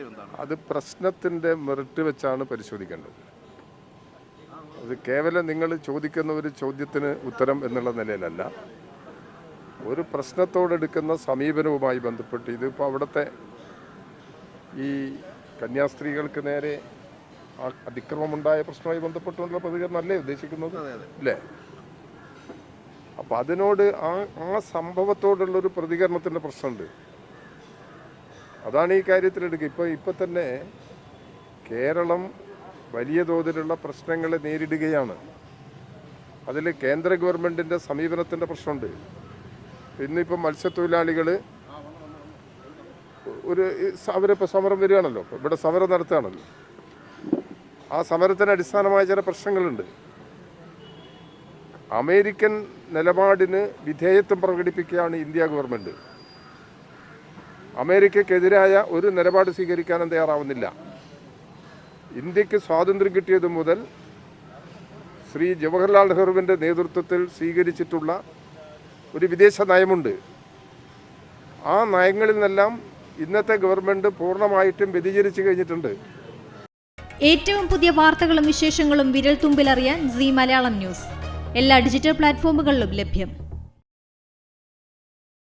കാര്യം എന്താണ്? അത് പ്രശ്നത്തിൻ്റെ മെറിറ്റ് വെച്ചാണ് പരിശോധിക്കേണ്ടത്. അത് കേവലം നിങ്ങൾ ചോദിക്കുന്ന ഒരു ചോദ്യത്തിന് ഉത്തരം എന്നുള്ള നിലയിലല്ല, ഒരു പ്രശ്നത്തോടെടുക്കുന്ന സമീപനവുമായി ബന്ധപ്പെട്ട് ഇതിപ്പോൾ അവിടുത്തെ ഈ കന്യാസ്ത്രീകൾക്ക് നേരെ അതിക്രമമുണ്ടായ പ്രശ്നവുമായി ബന്ധപ്പെട്ടുള്ള പ്രതികരണം അല്ലേ ഉദ്ദേശിക്കുന്നത്? അല്ലേ? അപ്പം അതിനോട് ആ സംഭവത്തോടുള്ളൊരു പ്രതികരണത്തിൻ്റെ പ്രശ്നമുണ്ട്. അതാണ് ഈ കാര്യത്തിലെടുക്കുക. ഇപ്പം തന്നെ കേരളം വലിയ തോതിലുള്ള പ്രശ്നങ്ങളെ നേരിടുകയാണ്. അതിൽ കേന്ദ്ര ഗവൺമെൻറ്റിൻ്റെ സമീപനത്തിൻ്റെ പ്രശ്നമുണ്ട്. ഇന്നിപ്പം മത്സ്യത്തൊഴിലാളികൾ അവരിപ്പോൾ സമരം വരികയാണല്ലോ, ഇവിടെ സമരം നടത്തുകയാണല്ലോ. ആ സമരത്തിന് അടിസ്ഥാനമായ ചില പ്രശ്നങ്ങളുണ്ട്. അമേരിക്കൻ നിലപാടിന് വിധേയത്വം പ്രകടിപ്പിക്കുകയാണ് ഇന്ത്യ ഗവൺമെൻറ്. അമേരിക്കക്കെതിരായ ഒരു നിലപാട് സ്വീകരിക്കാനും തയ്യാറാവുന്നില്ല. ഇന്ത്യക്ക് സ്വാതന്ത്ര്യം കിട്ടിയത് മുതൽ ശ്രീ ജവഹർലാൽ നെഹ്റുവിൻ്റെ നേതൃത്വത്തിൽ സ്വീകരിച്ചിട്ടുള്ള ഒരു വിദേശ നയമുണ്ട്. ആ നയങ്ങളിൽ നിന്നെല്ലാം ഇന്നത്തെ ഗവൺമെൻറ് പൂർണ്ണമായിട്ടും വ്യതിചലിച്ചു കഴിഞ്ഞിട്ടുണ്ട്. ഏറ്റവും പുതിയ വാർത്തകളും വിശേഷങ്ങളും വിരൽ തുമ്പിലറിയാൻ സീ മലയാളം ന്യൂസ് എല്ലാ ഡിജിറ്റൽ പ്ലാറ്റ്ഫോമുകളിലും ലഭ്യം.